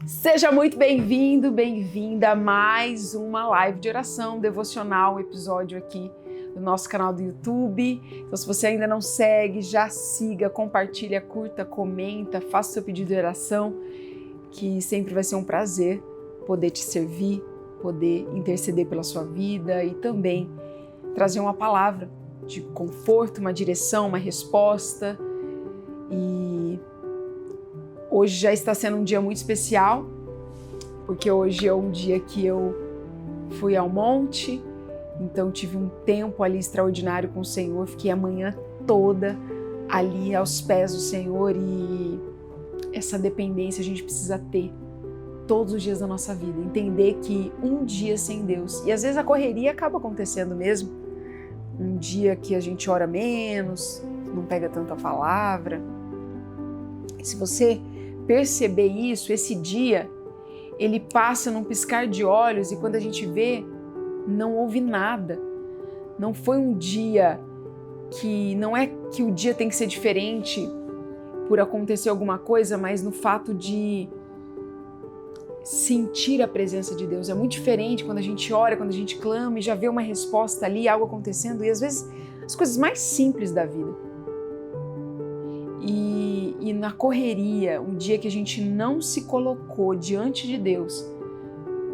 Seja muito bem-vindo, bem-vinda a mais uma live de oração devocional, um episódio aqui do nosso canal do YouTube. Então, se você ainda não segue, já siga, compartilha, curta, comenta, faça seu pedido de oração, que sempre vai ser um prazer poder te servir, poder interceder pela sua vida e também trazer uma palavra de conforto, uma direção, uma resposta. E hoje já está sendo um dia muito especial, porque hoje é um dia que eu fui ao monte, então tive um tempo ali extraordinário com o Senhor, fiquei a manhã toda ali aos pés do Senhor e essa dependência a gente precisa ter todos os dias da nossa vida, entender que um dia sem Deus, e às vezes a correria acaba acontecendo mesmo, um dia que a gente ora menos, não pega tanta palavra. Se você perceber isso, esse dia, ele passa num piscar de olhos e quando a gente vê, não houve nada. Não foi um dia que, não é que o dia tem que ser diferente por acontecer alguma coisa, mas no fato de sentir a presença de Deus. É muito diferente quando a gente ora, quando a gente clama e já vê uma resposta ali, algo acontecendo, e às vezes as coisas mais simples da vida. E na correria, um dia que a gente não se colocou diante de Deus,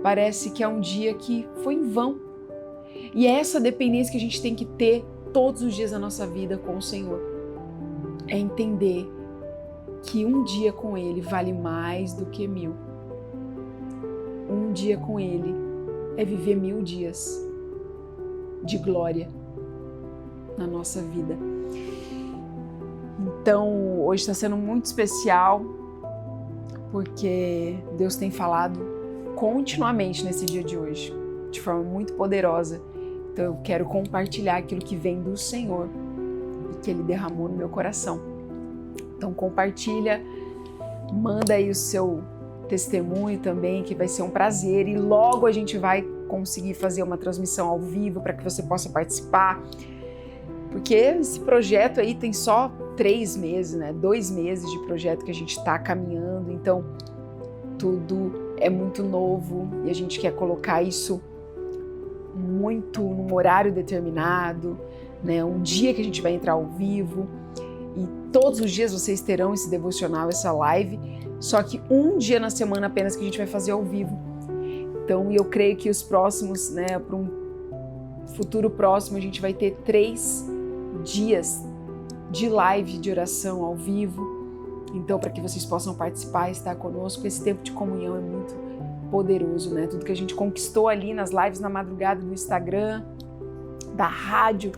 parece que é um dia que foi em vão. E é essa dependência que a gente tem que ter todos os dias da nossa vida com o Senhor. É entender que um dia com Ele vale mais do que 1000. Um dia com Ele é viver 1000 dias de glória na nossa vida. Então, hoje está sendo muito especial, porque Deus tem falado continuamente nesse dia de hoje, de forma muito poderosa. Então, eu quero compartilhar aquilo que vem do Senhor e que Ele derramou no meu coração. Então, compartilha, manda aí o seu testemunho também, que vai ser um prazer. E logo a gente vai conseguir fazer uma transmissão ao vivo para que você possa participar. Porque esse projeto aí tem só 3 meses, né? 2 meses de projeto que a gente está caminhando, então tudo é muito novo e a gente quer colocar isso muito num horário determinado, né? Um dia que a gente vai entrar ao vivo e todos os dias vocês terão esse devocional, essa live, só que um dia na semana apenas que a gente vai fazer ao vivo. Então eu creio que os próximos, né? Para um futuro próximo a gente vai ter 3 dias de live de oração ao vivo, então para que vocês possam participar e estar conosco. Esse tempo de comunhão é muito poderoso, né? Tudo que a gente conquistou ali nas lives na madrugada do Instagram, da rádio,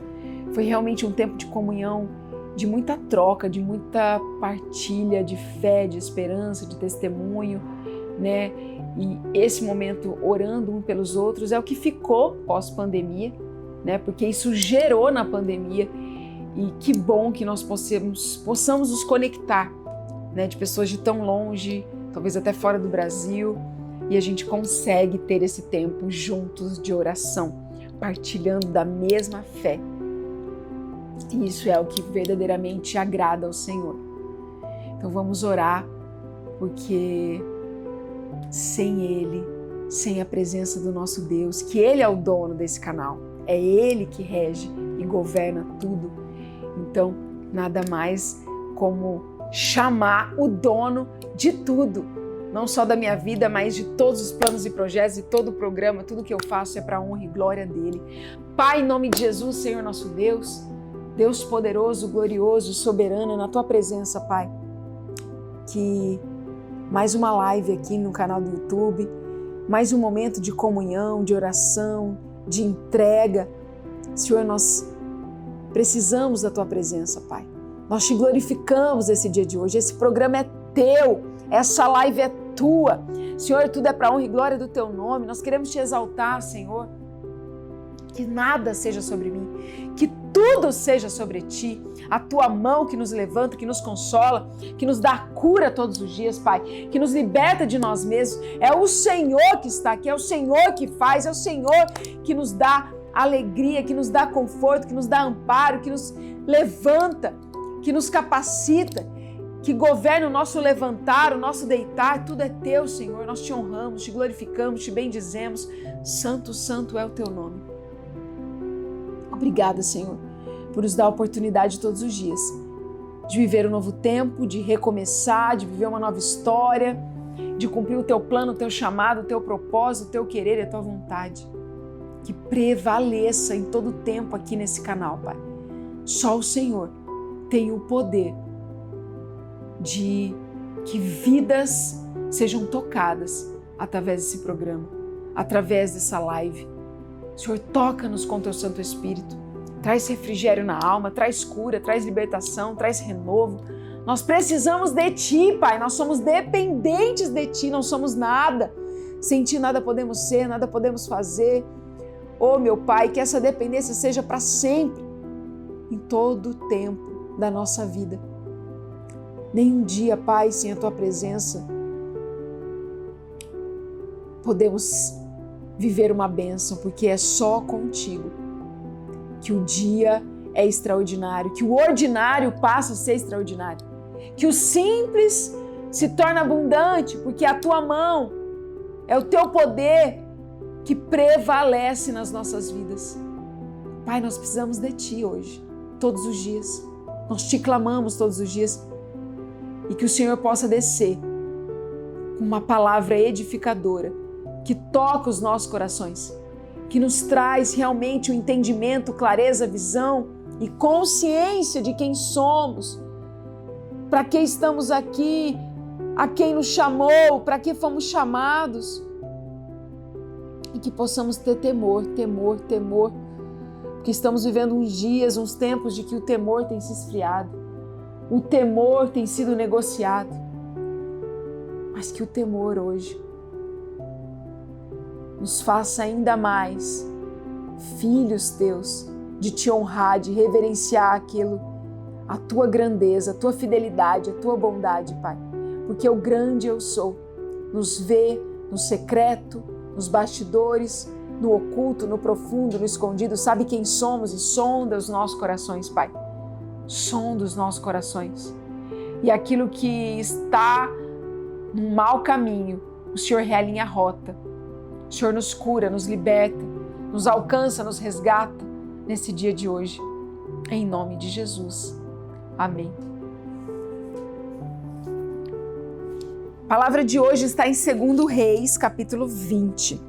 foi realmente um tempo de comunhão, de muita troca, de muita partilha, de fé, de esperança, de testemunho, né? E esse momento orando um pelos outros é o que ficou pós-pandemia, né? Porque isso gerou na pandemia. E que bom que nós possamos nos conectar, né, de pessoas de tão longe, talvez até fora do Brasil, e a gente consegue ter esse tempo juntos de oração, partilhando da mesma fé. E isso é o que verdadeiramente agrada ao Senhor. Então vamos orar, porque sem Ele, sem a presença do nosso Deus, que Ele é o dono desse canal, é Ele que rege e governa tudo. Então, nada mais como chamar o dono de tudo, não só da minha vida, mas de todos os planos e projetos, de todo o programa, tudo que eu faço é para a honra e glória dele. Pai, em nome de Jesus, Senhor nosso Deus, Deus poderoso, glorioso, soberano, na tua presença, Pai, que mais uma live aqui no canal do YouTube, mais um momento de comunhão, de oração, de entrega. Senhor, nós precisamos da tua presença, Pai. Nós te glorificamos esse dia de hoje. Esse programa é teu, essa live é tua. Senhor, tudo é para a honra e glória do teu nome. Nós queremos te exaltar, Senhor. Que nada seja sobre mim, que tudo seja sobre ti. A tua mão que nos levanta, que nos consola, que nos dá cura todos os dias, Pai, que nos liberta de nós mesmos. É o Senhor que está aqui, é o Senhor que faz, é o Senhor que nos dá alegria, que nos dá conforto, que nos dá amparo, que nos levanta, que nos capacita, que governa o nosso levantar, o nosso deitar, tudo é teu, Senhor. Nós te honramos, te glorificamos, te bendizemos. Santo, santo é o teu nome. Obrigada, Senhor, por nos dar a oportunidade todos os dias de viver um novo tempo, de recomeçar, de viver uma nova história, de cumprir o teu plano, o teu chamado, o teu propósito, o teu querer e a tua vontade. Que prevaleça em todo o tempo aqui nesse canal, Pai. Só o Senhor tem o poder de que vidas sejam tocadas através desse programa, através dessa live. Senhor, toca-nos com teu Santo Espírito. Traz refrigério na alma, traz cura, traz libertação, traz renovo. Nós precisamos de Ti, Pai. Nós somos dependentes de Ti, não somos nada. Sem Ti nada podemos ser, nada podemos fazer. Oh, meu Pai, que essa dependência seja para sempre, em todo o tempo da nossa vida. Nenhum dia, Pai, sem a Tua presença, podemos viver uma bênção, porque é só contigo que o dia é extraordinário, que o ordinário passa a ser extraordinário, que o simples se torna abundante, porque a Tua mão é o Teu poder que prevalece nas nossas vidas. Pai, nós precisamos de Ti hoje, todos os dias. Nós Te clamamos todos os dias e que o Senhor possa descer com uma palavra edificadora que toca os nossos corações, que nos traz realmente o entendimento, clareza, visão e consciência de quem somos, para que estamos aqui, a quem nos chamou, para que fomos chamados, e que possamos ter temor, porque estamos vivendo uns dias, uns tempos de que o temor tem se esfriado, o temor tem sido negociado, mas que o temor hoje nos faça ainda mais filhos teus, de te honrar, de reverenciar aquilo, a tua grandeza, a tua fidelidade, a tua bondade, Pai. Porque o grande eu sou, nos vê no secreto, nos bastidores, no oculto, no profundo, no escondido, sabe quem somos e sonda os nossos corações, Pai. Sonda os nossos corações. E aquilo que está num mau caminho, o Senhor realinha a rota. O Senhor nos cura, nos liberta, nos alcança, nos resgata nesse dia de hoje. Em nome de Jesus. Amém. A palavra de hoje está em 2 Reis, capítulo 20,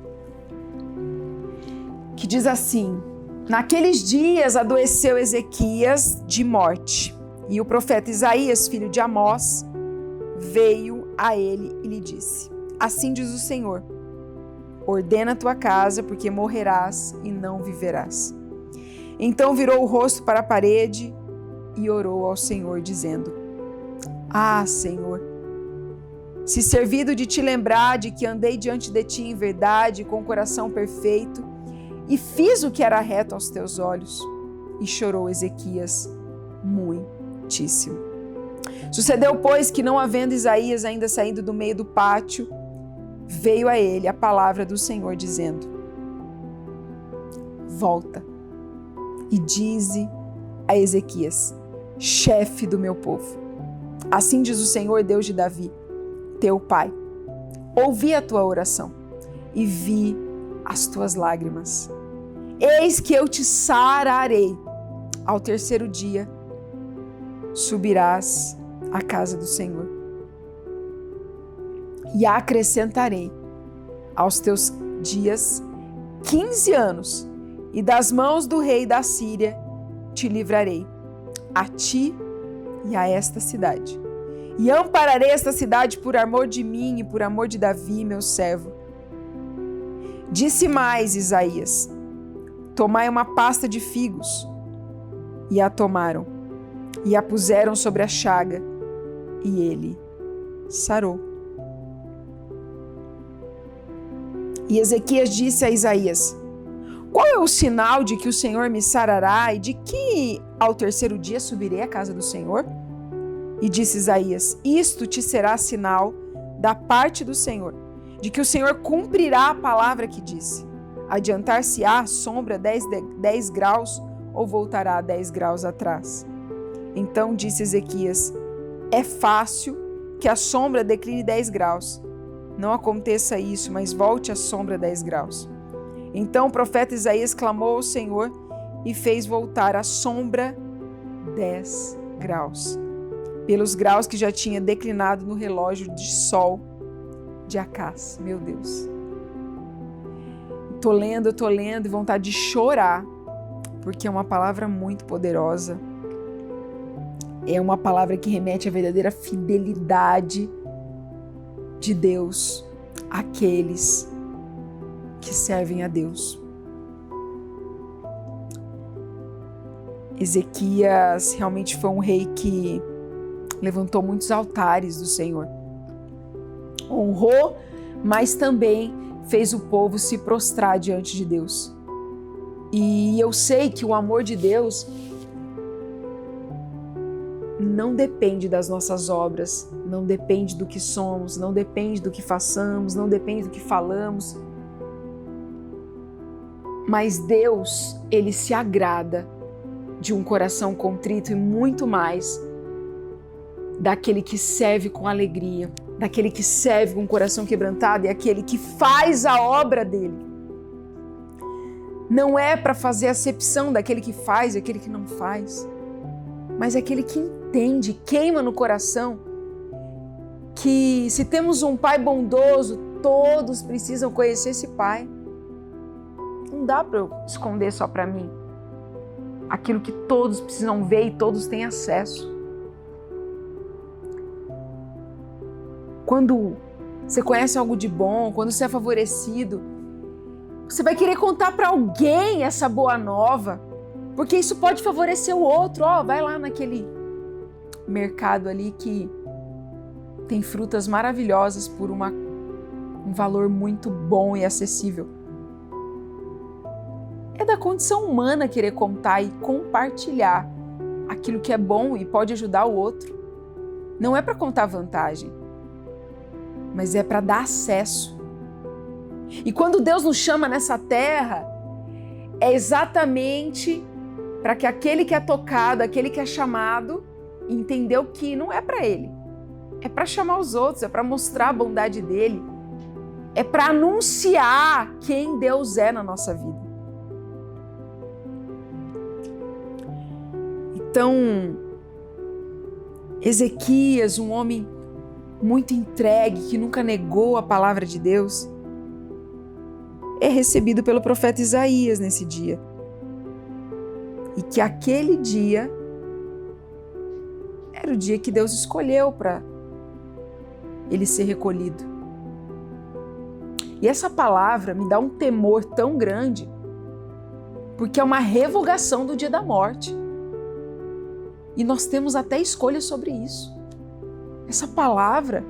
que diz assim: Naqueles dias adoeceu Ezequias de morte, e o profeta Isaías, filho de Amós, veio a ele e lhe disse: Assim diz o Senhor, ordena a tua casa, porque morrerás e não viverás. Então virou o rosto para a parede e orou ao Senhor, dizendo: Ah, Senhor, se servido de te lembrar de que andei diante de ti em verdade, com o coração perfeito, e fiz o que era reto aos teus olhos. E chorou Ezequias muitíssimo. Sucedeu, pois, que não havendo Isaías ainda saído do meio do pátio, veio a ele a palavra do Senhor, dizendo: Volta e dize a Ezequias, chefe do meu povo: Assim diz o Senhor, Deus de Davi, teu pai: Ouvi a tua oração e vi as tuas lágrimas. Eis que eu te sararei. Ao terceiro dia subirás à casa do Senhor. E acrescentarei aos teus dias 15 anos, e das mãos do rei da Síria te livrarei, a ti e a esta cidade. E ampararei esta cidade por amor de mim e por amor de Davi, meu servo. Disse mais Isaías: Tomai uma pasta de figos. E a tomaram, e a puseram sobre a chaga, e ele sarou. E Ezequias disse a Isaías: Qual é o sinal de que o Senhor me sarará e de que ao terceiro dia subirei à casa do Senhor? E disse Isaías: Isto te será sinal da parte do Senhor, de que o Senhor cumprirá a palavra que disse. Adiantar-se-á a sombra 10 graus ou voltará 10 graus atrás? Então disse Ezequias: é fácil que a sombra decline 10 graus. Não aconteça isso, mas volte a sombra 10 graus. Então o profeta Isaías clamou ao Senhor e fez voltar a sombra 10 graus, pelos graus que já tinha declinado no relógio de sol de Acás. Meu Deus. Eu tô lendo e vontade de chorar, porque é uma palavra muito poderosa. É uma palavra que remete à verdadeira fidelidade de Deus àqueles que servem a Deus. Ezequias realmente foi um rei que levantou muitos altares do Senhor. Honrou, mas também fez o povo se prostrar diante de Deus. E eu sei que o amor de Deus não depende das nossas obras, não depende do que somos, não depende do que façamos, não depende do que falamos. Mas Deus, Ele se agrada de um coração contrito e muito mais daquele que serve com alegria, daquele que serve com o coração quebrantado e aquele que faz a obra dele. Não é para fazer acepção daquele que faz e aquele que não faz, mas é aquele que entende, queima no coração que se temos um Pai bondoso, todos precisam conhecer esse Pai. Não dá para eu esconder só para mim aquilo que todos precisam ver e todos têm acesso. Quando você conhece algo de bom, quando você é favorecido, você vai querer contar para alguém essa boa nova, porque isso pode favorecer o outro. Vai lá naquele mercado ali que tem frutas maravilhosas por um valor muito bom e acessível. É da condição humana querer contar e compartilhar aquilo que é bom e pode ajudar o outro. Não é para contar vantagem, mas é para dar acesso. E quando Deus nos chama nessa terra, é exatamente para que aquele que é tocado, aquele que é chamado, entendeu que não é para ele. É para chamar os outros, é para mostrar a bondade dele, é para anunciar quem Deus é na nossa vida. Então, Ezequias, um homem muito entregue, que nunca negou a palavra de Deus, é recebido pelo profeta Isaías nesse dia. E que aquele dia era o dia que Deus escolheu para ele ser recolhido. E essa palavra me dá um temor tão grande, porque é uma revogação do dia da morte. E nós temos até escolha sobre isso. Essa palavra,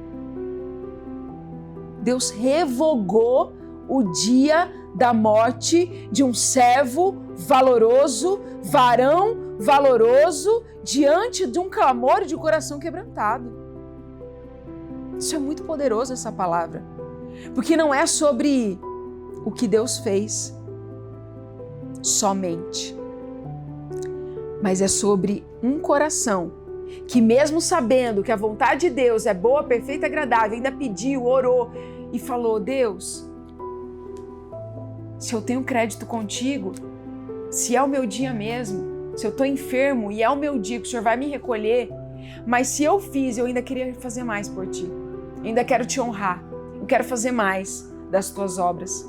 Deus revogou o dia da morte de um servo valoroso, varão valoroso, diante de um clamor e de um coração quebrantado. Isso é muito poderoso, essa palavra, porque não é sobre o que Deus fez somente, mas é sobre um coração que, mesmo sabendo que a vontade de Deus é boa, perfeita e agradável, ainda pediu, orou e falou: Deus, se eu tenho crédito contigo, se é o meu dia mesmo, se eu estou enfermo e é o meu dia que o Senhor vai me recolher, mas se eu fiz, eu ainda queria fazer mais por ti, eu ainda quero te honrar, eu quero fazer mais das tuas obras.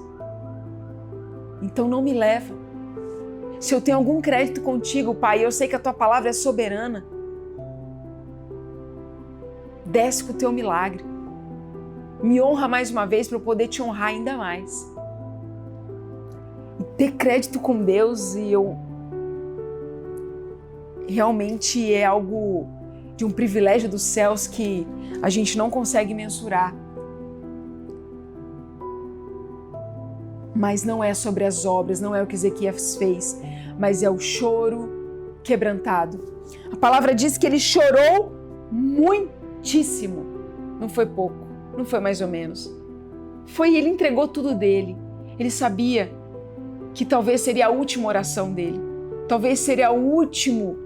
Então não me leva. Se eu tenho algum crédito contigo, Pai, eu sei que a tua palavra é soberana, desce com o teu milagre. Me honra mais uma vez para eu poder te honrar ainda mais. E ter crédito com Deus, realmente é algo de um privilégio dos céus que a gente não consegue mensurar. Mas não é sobre as obras, não é o que Ezequias fez, mas é o choro quebrantado. A palavra diz que ele chorou muitíssimo. Não foi pouco, não foi mais ou menos. Ele entregou tudo dele. Ele sabia que talvez seria a última oração dele. Talvez seria o último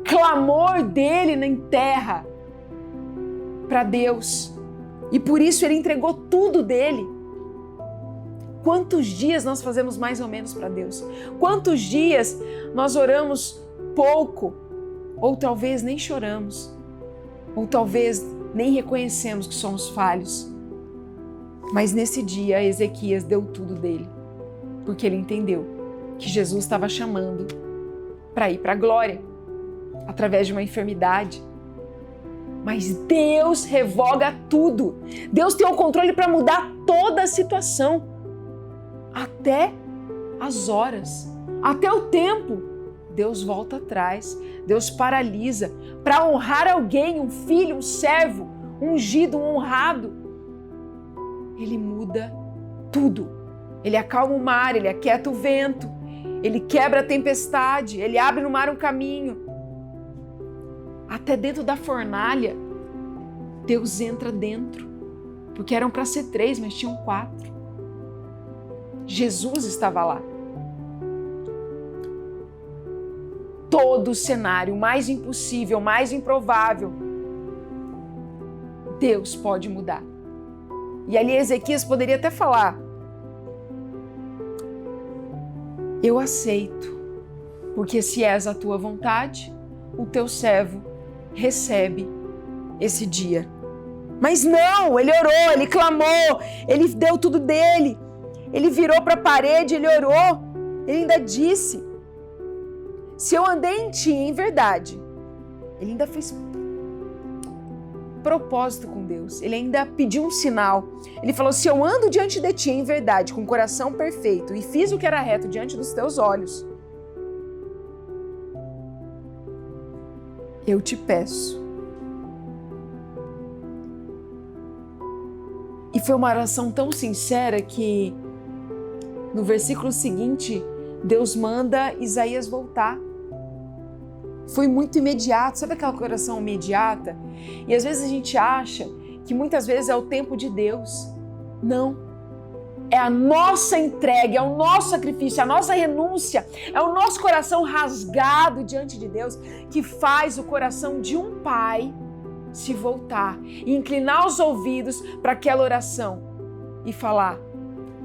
clamor dele na terra. para Deus. E por isso ele entregou tudo dele. Quantos dias nós fazemos mais ou menos para Deus? Quantos dias nós oramos pouco? Ou talvez nem choramos? Ou talvez nem reconhecemos que somos falhos? Mas nesse dia Ezequias deu tudo dele, porque ele entendeu que Jesus estava chamando para ir para a glória, através de uma enfermidade. Mas Deus revoga tudo. Deus tem o controle para mudar toda a situação. Até as horas, até o tempo. Deus volta atrás, Deus paralisa para honrar alguém, um filho, um servo, um ungido, um honrado. Ele muda tudo. Ele acalma o mar, ele aquieta o vento, ele quebra a tempestade, ele abre no mar um caminho. Até dentro da fornalha, Deus entra dentro, porque eram para ser 3, mas tinham 4. Jesus estava lá. Todo o cenário mais impossível, mais improvável, Deus pode mudar. E ali Ezequias poderia até falar: eu aceito, porque se és a tua vontade, o teu servo recebe esse dia. Mas não, ele orou, ele clamou, ele deu tudo dele, ele virou para a parede, ele orou, ele ainda disse: se eu andei em ti em verdade, ele ainda fez propósito com Deus, ele ainda pediu um sinal. Ele falou: se eu ando diante de ti em verdade, com o coração perfeito, e fiz o que era reto diante dos teus olhos, eu te peço. E foi uma oração tão sincera que no versículo seguinte, Deus manda Isaías voltar. Foi muito imediato, sabe aquela oração imediata? E às vezes a gente acha que muitas vezes é o tempo de Deus. Não. É a nossa entrega, é o nosso sacrifício, é a nossa renúncia, é o nosso coração rasgado diante de Deus que faz o coração de um pai se voltar e inclinar os ouvidos para aquela oração e falar: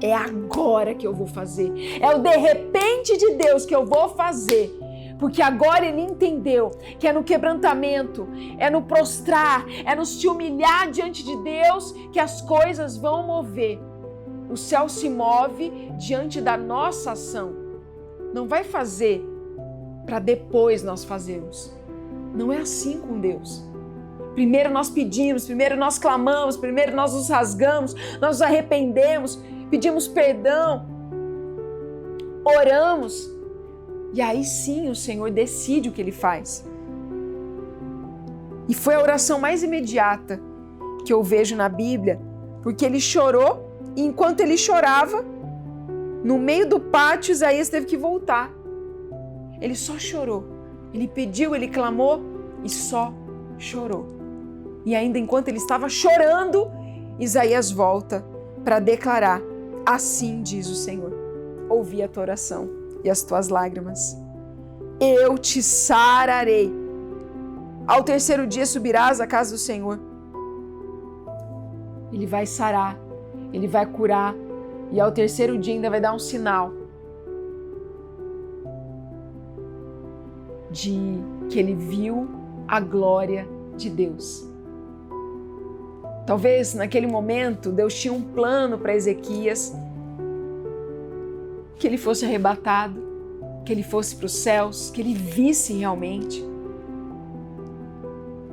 é agora que eu vou fazer, é o de repente de Deus que eu vou fazer, porque agora ele entendeu que é no quebrantamento, é no prostrar, é no se humilhar diante de Deus que as coisas vão mover. O céu se move diante da nossa ação. Não vai fazer para depois nós fazermos. Não é assim com Deus. Primeiro nós pedimos, primeiro nós clamamos, primeiro nós nos rasgamos, nós nos arrependemos, pedimos perdão, oramos. E aí sim o Senhor decide o que Ele faz. E foi a oração mais imediata que eu vejo na Bíblia, porque ele chorou. E enquanto ele chorava, no meio do pátio, Isaías teve que voltar. Ele só chorou. Ele pediu, ele clamou e só chorou. E ainda enquanto ele estava chorando, Isaías volta para declarar: assim diz o Senhor, ouvi a tua oração e as tuas lágrimas. Eu te sararei. Ao terceiro dia subirás à casa do Senhor. Ele vai sarar. Ele vai curar e ao terceiro dia ainda vai dar um sinal de que ele viu a glória de Deus. Talvez naquele momento Deus tinha um plano para Ezequias, que ele fosse arrebatado, que ele fosse para os céus, que ele visse realmente.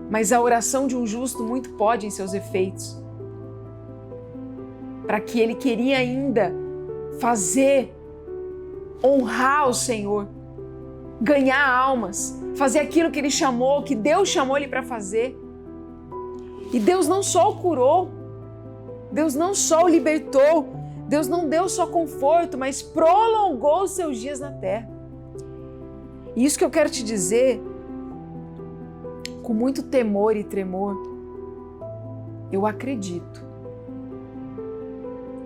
Mas a oração de um justo muito pode em seus efeitos. Para que ele queria ainda fazer, honrar o Senhor, ganhar almas, fazer aquilo que ele chamou, que Deus chamou ele para fazer. E Deus não só o curou, Deus não só o libertou, Deus não deu só conforto, mas prolongou os seus dias na terra. E isso que eu quero te dizer, com muito temor e tremor, eu acredito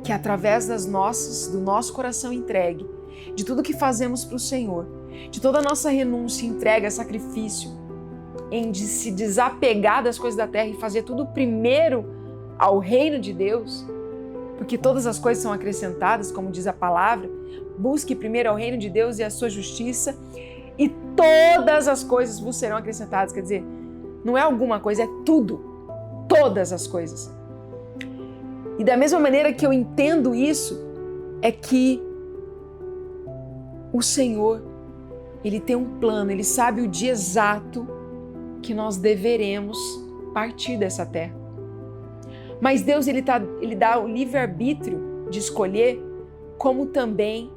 que através do nosso coração entregue, de tudo que fazemos para o Senhor, de toda a nossa renúncia, entrega, sacrifício, em de se desapegar das coisas da terra e fazer tudo primeiro ao reino de Deus, porque todas as coisas são acrescentadas, como diz a palavra, busque primeiro ao reino de Deus e a sua justiça e todas as coisas vos serão acrescentadas. Quer dizer, não é alguma coisa, é tudo, todas as coisas. E da mesma maneira que eu entendo isso, é que o Senhor, Ele tem um plano, Ele sabe o dia exato que nós deveremos partir dessa terra. Mas Deus, Ele dá o livre-arbítrio de escolher, como também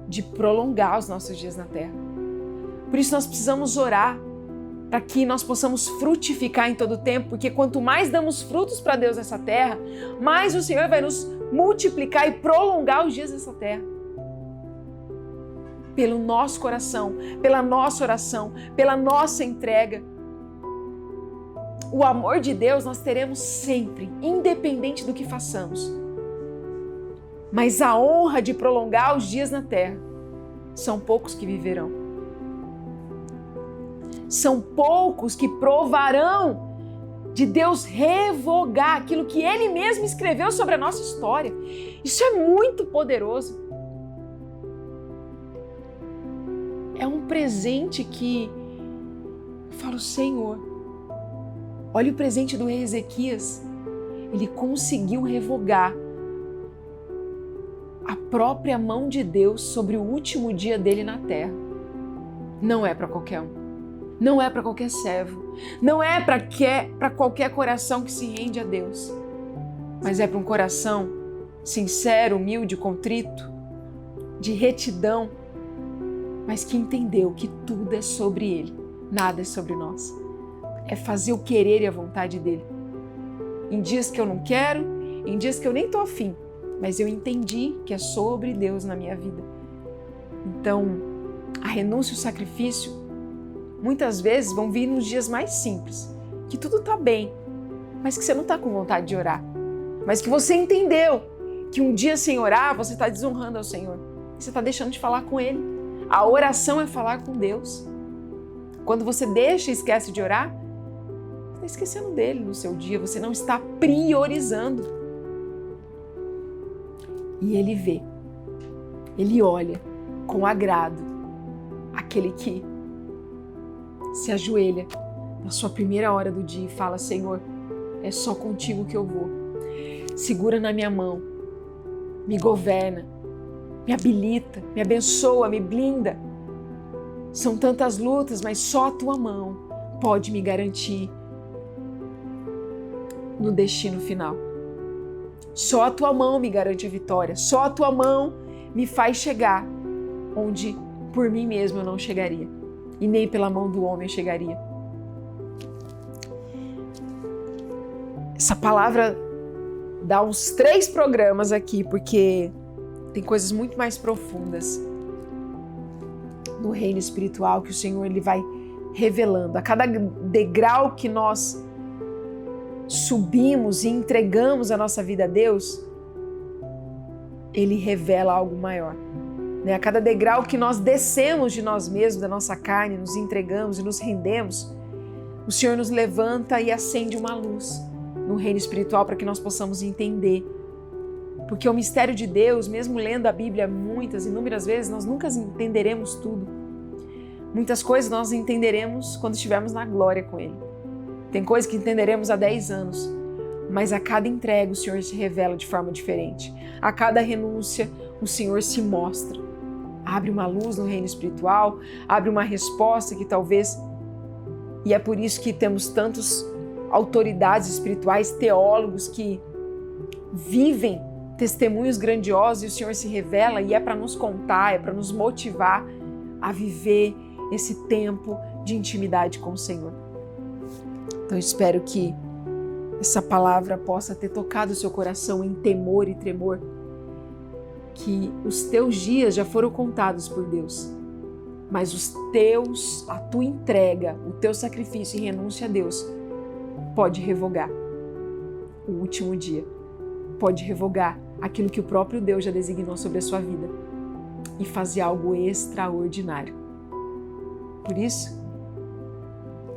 de prolongar os nossos dias na terra. Por isso nós precisamos orar para que nós possamos frutificar em todo o tempo, porque quanto mais damos frutos para Deus nessa terra, mais o Senhor vai nos multiplicar e prolongar os dias dessa terra. Pelo nosso coração, pela nossa oração, pela nossa entrega. O amor de Deus nós teremos sempre, independente do que façamos. Mas a honra de prolongar os dias na terra, são poucos que viverão. São poucos que provarão de Deus revogar aquilo que Ele mesmo escreveu sobre a nossa história. Isso é muito poderoso. É um presente que eu falo, Senhor, olha o presente do rei Ezequias. Ele conseguiu revogar a própria mão de Deus sobre o último dia dele na terra. Não é para qualquer um. Não é para qualquer servo. Não é para qualquer coração que se rende a Deus. Mas é para um coração sincero, humilde, contrito, de retidão, mas que entendeu que tudo é sobre Ele, nada é sobre nós. É fazer o querer e a vontade dEle. Em dias que eu não quero, em dias que eu nem estou afim, mas eu entendi que é sobre Deus na minha vida. Então, a renúncia e o sacrifício muitas vezes vão vir nos dias mais simples, que tudo está bem, mas que você não está com vontade de orar. Mas que você entendeu que um dia sem orar, você está desonrando ao Senhor. Você está deixando de falar com Ele. A oração é falar com Deus. Quando você deixa e esquece de orar, você está esquecendo dele no seu dia, você não está priorizando. E Ele vê, Ele olha com agrado aquele que se ajoelha na sua primeira hora do dia e fala, Senhor, é só contigo que eu vou. Segura na minha mão, me governa, me habilita, me abençoa, me blinda. São tantas lutas, mas só a tua mão pode me garantir no destino final. Só a tua mão me garante a vitória. Só a tua mão me faz chegar onde por mim mesmo eu não chegaria. E nem pela mão do homem eu chegaria. Essa palavra dá uns 3 programas aqui, porque tem coisas muito mais profundas no reino espiritual que o Senhor Ele vai revelando. A cada degrau que nós subimos e entregamos a nossa vida a Deus, Ele revela algo maior. A cada degrau que nós descemos de nós mesmos, da nossa carne, nos entregamos e nos rendemos, o Senhor nos levanta e acende uma luz no reino espiritual para que nós possamos entender. Porque o mistério de Deus, mesmo lendo a Bíblia inúmeras vezes, nós nunca entenderemos tudo. Muitas coisas nós entenderemos quando estivermos na glória com Ele. Tem coisas que entenderemos há 10 anos, mas a cada entrega o Senhor se revela de forma diferente. A cada renúncia o Senhor se mostra. Abre uma luz no reino espiritual, abre uma resposta que talvez... E é por isso que temos tantas autoridades espirituais, teólogos que vivem testemunhos grandiosos e o Senhor se revela e é para nos contar, é para nos motivar a viver esse tempo de intimidade com o Senhor. Então eu espero que essa palavra possa ter tocado o seu coração em temor e tremor, que os teus dias já foram contados por Deus, mas a tua entrega, o teu sacrifício e renúncia a Deus pode revogar o último dia, pode revogar aquilo que o próprio Deus já designou sobre a sua vida e fazer algo extraordinário. Por isso,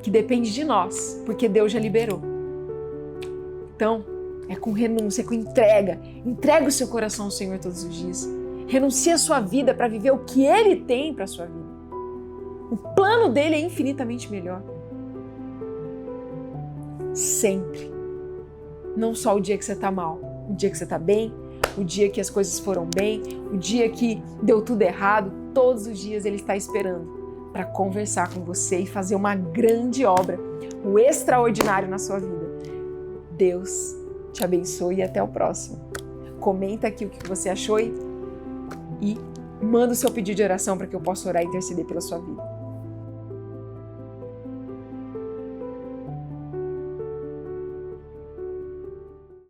que depende de nós, porque Deus já liberou. Então, é com renúncia, é com entrega. Entrega o seu coração ao Senhor todos os dias. Renuncie a sua vida para viver o que Ele tem para a sua vida. O plano dele é infinitamente melhor. Sempre. Não só o dia que você está mal, o dia que você está bem, o dia que as coisas foram bem, o dia que deu tudo errado, todos os dias Ele está esperando para conversar com você e fazer uma grande obra, o extraordinário na sua vida. Deus te abençoe e até o próximo. Comenta aqui o que você achou e manda o seu pedido de oração para que eu possa orar e interceder pela sua vida.